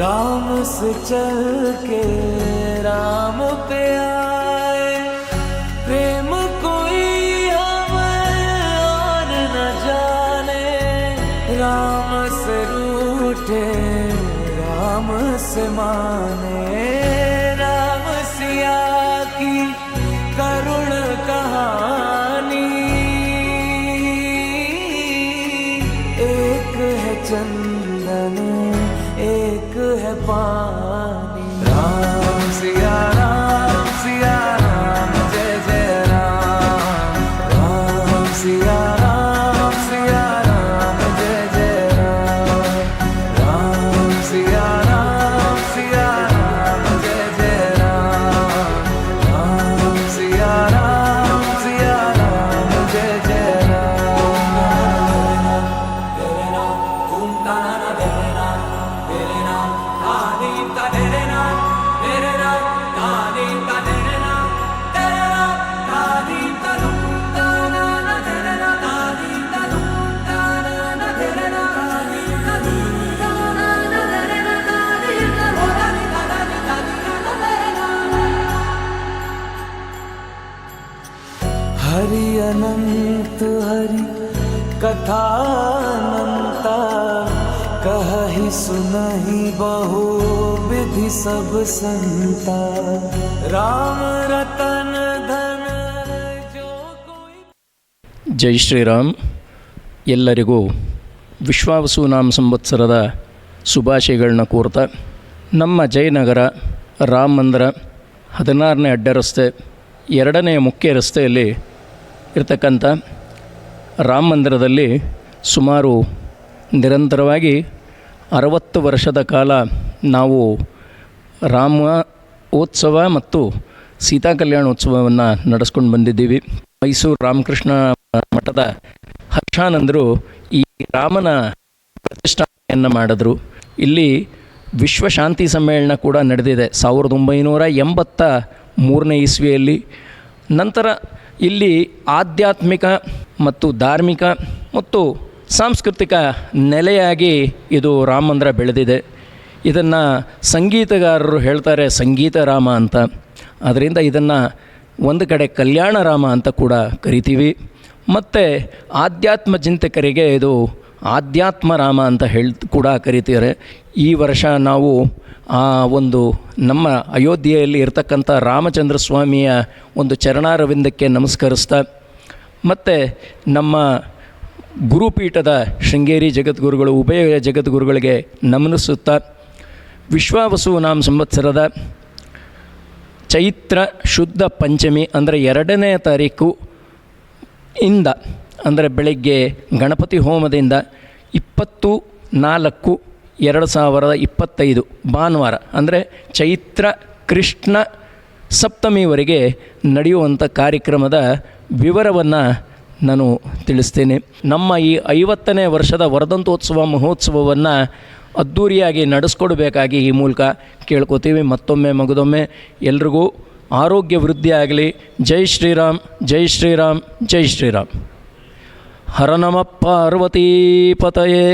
राम से चल के राम पे आए, प्रेम कोई हमें और न जाने। राम से रूठे राम से माने, राम सिया की करुण कहानी। एक है चंदन एक है पानी। राम सिया राम जय जय राम। राम सिया राम जय जय राम। राम सिया राम जय जय राम। राम सिया राम जय जय राम। तेरे नाम ओम ताना तेरे नाम, तेरे नाम आदि का तेरे नाम, तेरे नाम आदि का तेरे नाम, तेरे नाम आदि का ताना ना तेरे नाम, आदि का ताना ना तेरे नाम, आदि का ताना ना तेरे नाम, आदि का होदानी दादानी दादी ना तेरे नाम। हरि अनंत हरि कथा अनंता, कहि सुनहि बहु विधि सब संता। राम रतन धन जो कोई। ಜೈ ಶ್ರೀರಾಮ್. ಎಲ್ಲರಿಗೂ ವಿಶ್ವಾವಸುನಾಮ ಸಂವತ್ಸರದ ಶುಭಾಶಯಗಳನ್ನ ಕೋರ್ತಾ, ನಮ್ಮ ಜಯನಗರ ರಾಮ ಮಂದಿರ 16ನೇ ಅಡ್ಡ ರಸ್ತೆ 2ನೇ ಮುಖ್ಯ ರಸ್ತೆಯಲ್ಲಿ ಇರತಕ್ಕಂಥ ರಾಮ ಮಂದಿರದಲ್ಲಿ ಸುಮಾರು ನಿರಂತರವಾಗಿ 60 ವರ್ಷದ ಕಾಲ ನಾವು ರಾಮ ಉತ್ಸವ ಮತ್ತು ಸೀತಾ ಕಲ್ಯಾಣೋತ್ಸವವನ್ನು ನಡೆಸ್ಕೊಂಡು ಬಂದಿದ್ದೀವಿ. ಮೈಸೂರು ರಾಮಕೃಷ್ಣ ಮಠದ ಹರ್ಷಾನಂದರು ಈ ರಾಮನ ಪ್ರತಿಷ್ಠಾಪನೆಯನ್ನು ಮಾಡಿದ್ರು. ಇಲ್ಲಿ ವಿಶ್ವ ಶಾಂತಿ ಸಮ್ಮೇಳನ ಕೂಡ ನಡೆದಿದೆ 1983ನೇ ಇಸ್ವಿಯಲ್ಲಿ. ನಂತರ ಇಲ್ಲಿ ಆಧ್ಯಾತ್ಮಿಕ ಮತ್ತು ಧಾರ್ಮಿಕ ಮತ್ತು ಸಾಂಸ್ಕೃತಿಕ ನೆಲೆಯಾಗಿ ಇದು ರಾಮ ಮಂದಿರ ಬೆಳೆದಿದೆ. ಇದನ್ನು ಸಂಗೀತಗಾರರು ಹೇಳ್ತಾರೆ ಸಂಗೀತ ರಾಮ ಅಂತ. ಅದರಿಂದ ಇದನ್ನು ಒಂದು ಕಡೆ ಕಲ್ಯಾಣ ರಾಮ ಅಂತ ಕೂಡ ಕರಿತೀವಿ. ಮತ್ತು ಆಧ್ಯಾತ್ಮ ಚಿಂತಕರಿಗೆ ಇದು ಆಧ್ಯಾತ್ಮ ರಾಮ ಅಂತ ಕೂಡ ಕರಿತಾರೆ. ಈ ವರ್ಷ ನಾವು ಒಂದು ನಮ್ಮ ಅಯೋಧ್ಯೆಯಲ್ಲಿ ಇರತಕ್ಕಂಥ ರಾಮಚಂದ್ರ ಸ್ವಾಮಿಯ ಒಂದು ಚರಣಾರವಿಂದಕ್ಕೆ ನಮಸ್ಕರಿಸ್ತಾ, ಮತ್ತು ನಮ್ಮ ಗುರುಪೀಠದ ಶೃಂಗೇರಿ ಜಗದ್ಗುರುಗಳು ಉಭಯ ಜಗದ್ಗುರುಗಳಿಗೆ ನಮನಿಸುತ್ತಾ, ವಿಶ್ವಾವಸುನಾಮ ಸಂವತ್ಸರದ ಚೈತ್ರ ಶುದ್ಧ ಪಂಚಮಿ ಅಂದರೆ 2ನೇ ತಾರೀಕು ಇಂದ, ಅಂದರೆ ಬೆಳಗ್ಗೆ ಗಣಪತಿ ಹೋಮದಿಂದ 20/4/2025 ಭಾನುವಾರ ಅಂದರೆ ಚೈತ್ರ ಕೃಷ್ಣ ಸಪ್ತಮಿವರೆಗೆ ನಡೆಯುವಂಥ ಕಾರ್ಯಕ್ರಮದ ವಿವರವನ್ನು ನಾನು ತಿಳಿಸ್ತೇನೆ. ನಮ್ಮ ಈ 50ನೇ ವರ್ಷದ ವರ್ಧಂತೋತ್ಸವ ಮಹೋತ್ಸವವನ್ನು ಅದ್ಧೂರಿಯಾಗಿ ನಡೆಸ್ಕೊಡ್ಬೇಕಾಗಿ ಈ ಮೂಲಕ ಕೇಳ್ಕೊತೀವಿ. ಮತ್ತೊಮ್ಮೆ ಮಗದೊಮ್ಮೆ ಎಲ್ರಿಗೂ ಆರೋಗ್ಯ ವೃದ್ಧಿ ಆಗಲಿ. ಜೈ ಶ್ರೀರಾಮ್, ಜೈ ಶ್ರೀರಾಮ್, ಜೈ ಶ್ರೀರಾಮ್. ಹರ ನಮಃ ಪಾರ್ವತೀ ಪತಯೇ.